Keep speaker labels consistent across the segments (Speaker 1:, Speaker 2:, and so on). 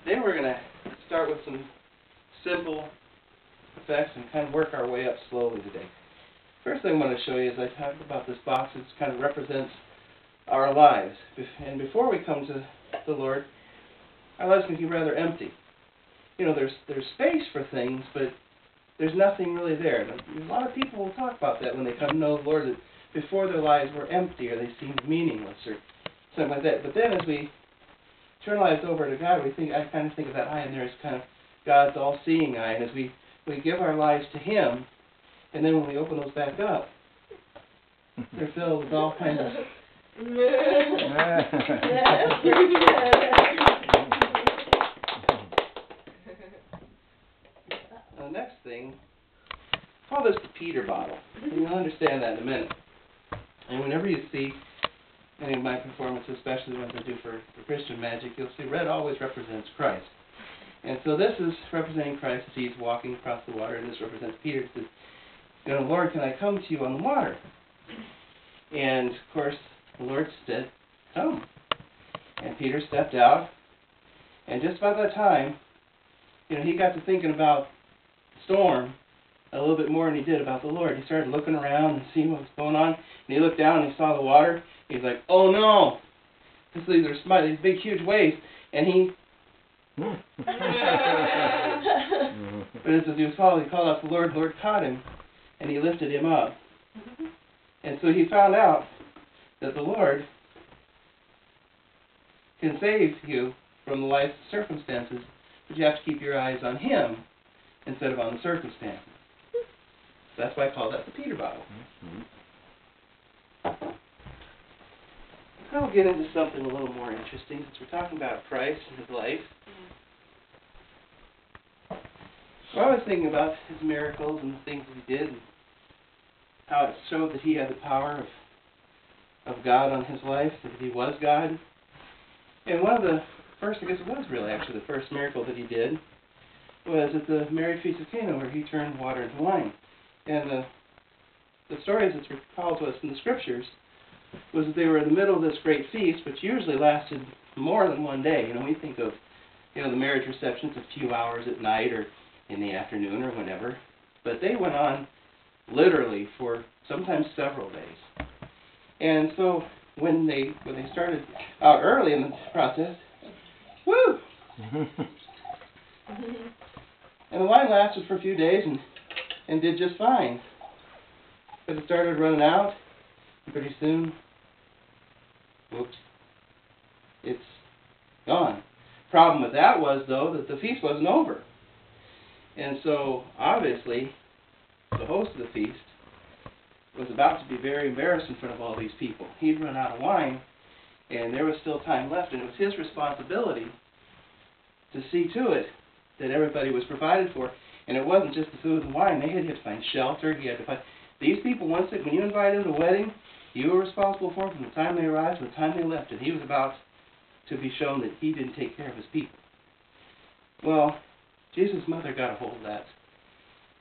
Speaker 1: Then we're going to start with some simple effects and kind of work our way up slowly today. First thing I want to show you is I talked about this box. It kind of represents our lives. And before we come to the Lord, our lives can be rather empty. You know, there's space for things, but there's nothing really there. A lot of people will talk about that when they come to know the Lord, that before their lives were empty or they seemed meaningless or something like that. But then as we turn our lives over to God, I kind of think of that eye in there as kind of God's all-seeing eye. And as we give our lives to Him, and then when we open those back up, they're filled with all kinds of... The next thing, call this the Peter bottle. And you'll understand that in a minute. And whenever you see any of my performances, especially the ones I do for Christian magic, you'll see red always represents Christ. And so this is representing Christ as He's walking across the water, and this represents Peter. It says, you know, Lord, can I come to you on the water? And, of course, the Lord said, come. And Peter stepped out, and just about that time, you know, he got to thinking about the storm a little bit more than he did about the Lord. He started looking around and seeing what was going on, and he looked down and he saw the water. He's like, oh no, these are these big, huge waves. And he, but as he was falling, he called out to the Lord. The Lord caught him, and He lifted him up. And so he found out that the Lord can save you from the life's circumstances, but you have to keep your eyes on Him instead of on the circumstances. That's why I call that the Peter bottle. Now we'll get into something a little more interesting, since we're talking about Christ and His life. Well, I was thinking about His miracles and the things that He did, and how it showed that He had the power of God on His life, that He was God. And one of the first, I guess it was really actually the first miracle that He did, was at the marriage feast of Cana, where He turned water into wine. And the stories that's recalled to us in the Scriptures was that they were in the middle of this great feast, which usually lasted more than one day. You know, we think of, you know, the marriage receptions a few hours at night or in the afternoon or whenever, but they went on literally for sometimes several days. And so when they started out early in the process, woo! And the wine lasted for a few days and did just fine. But it started running out, and pretty soon, whoops, it's gone. Problem with that was, though, that the feast wasn't over. And so, obviously, the host of the feast was about to be very embarrassed in front of all these people. He'd run out of wine, and there was still time left, and it was his responsibility to see to it that everybody was provided for. And it wasn't just the food and wine. They had to find shelter. He had to find... These people, when you invited them to a wedding, you were responsible for them from the time they arrived to the time they left. And he was about to be shown that he didn't take care of his people. Well, Jesus' mother got a hold of that.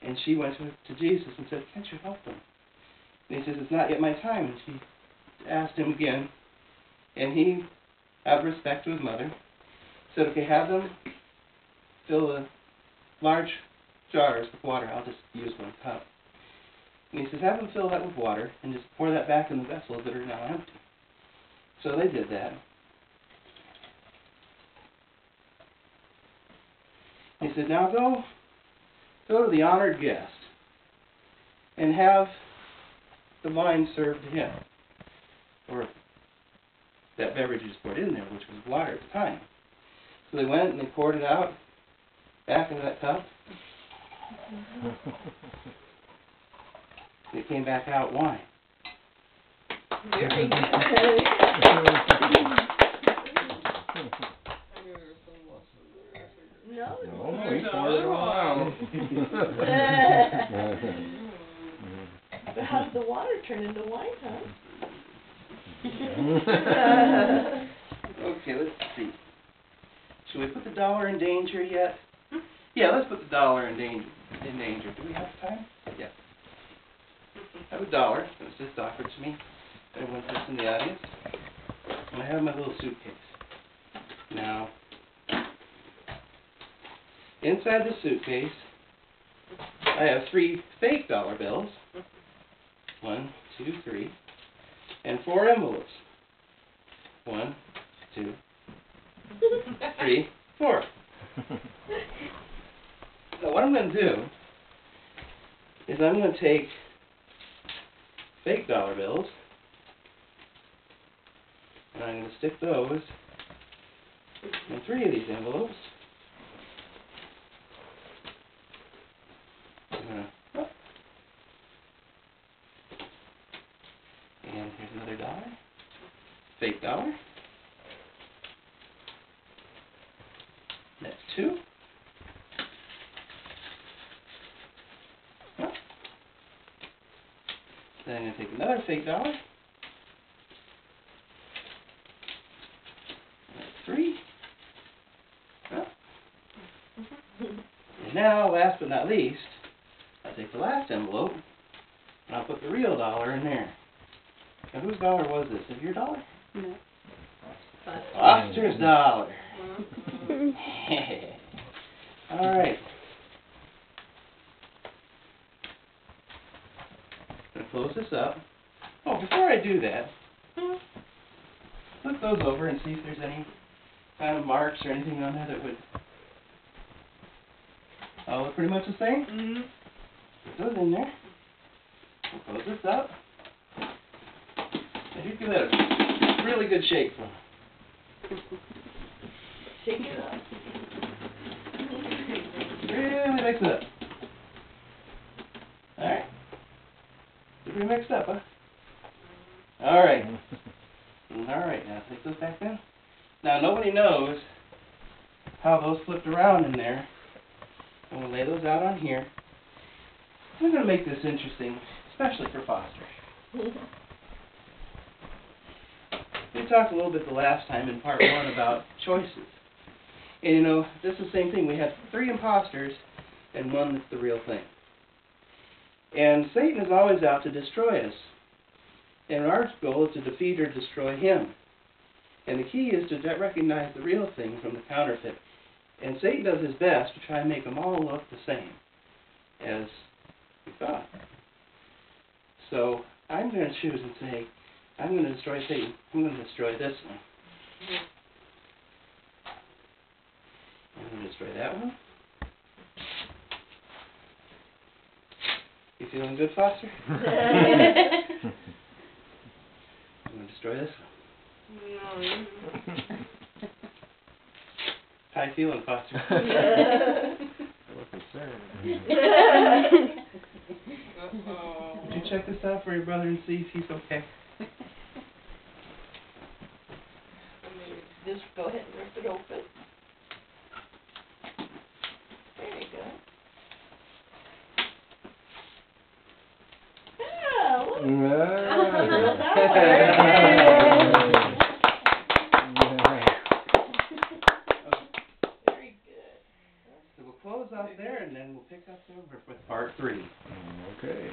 Speaker 1: And she went to Jesus and said, can't you help them? And he says, it's not yet my time. And she asked him again. And he, out of respect to his mother, said, okay, have them fill the large jars with water. I'll just use one cup. And he says, have them fill that with water and just pour that back in the vessels that are now empty. So they did that. He said, now go to the honored guest and have the wine served to him. Or that beverage you just poured in there, which was water at the time. So they went and they poured it out back into that cup. It came back out wine.
Speaker 2: Very good. No,
Speaker 3: we poured it all out.
Speaker 2: But how did the water turn into wine, huh?
Speaker 1: Okay, let's see. Should we put the dollar in danger yet? Yeah, let's put the dollar in danger. Do we have time? Yeah. I have a dollar that was just offered to me. Everyone sits in the audience. And I have my little suitcase. Now, inside the suitcase, I have 3 fake dollar bills. 1, 2, 3. And 4 envelopes. 1, 2, 3, 4. So what I'm going to do is I'm going to take fake dollar bills and I'm going to stick those in 3 of these envelopes. I'm going to, and here's another dollar, fake dollar. That's 2. Then I'm going to take another fake dollar. That's 3. And now, last but not least, I'll take the last envelope and I'll put the real dollar in there. Now, whose dollar was this? Is it your dollar?
Speaker 2: No.
Speaker 1: Foster's dollar. All right. I'm going to close this up. Oh, before I do that, flip those over and see if there's any kind of marks or anything on there that would look pretty much the same.
Speaker 2: Mm-hmm.
Speaker 1: Put those in there. We'll close this up. And you give that a really good shake for me.
Speaker 2: Shake it up.
Speaker 1: Really mix it up. Alright. Pretty mixed up, huh? Alright. Alright, now take those back in. Now nobody knows how those flipped around in there. I'm going to lay those out on here. I'm going to make this interesting, especially for Foster. We talked a little bit the last time in part 1 about choices. And you know, this is the same thing. We have 3 imposters and 1 that's the real thing. And Satan is always out to destroy us. And our goal is to defeat or destroy him. And the key is to recognize the real thing from the counterfeit. And Satan does his best to try and make them all look the same as we thought. So I'm going to choose and say, I'm going to destroy Satan. I'm going to destroy this one. I'm going to destroy that one. You feeling good, Foster? I'm going to destroy this one. How you feeling, Foster?
Speaker 3: What concern?
Speaker 1: Would you check this out for your brother and see if he's okay?
Speaker 2: Just go ahead and rip it open. There you go. Yeah, look. Real dollar. Very good.
Speaker 1: So we'll close out there and then we'll pick up over with part 3.
Speaker 3: Okay.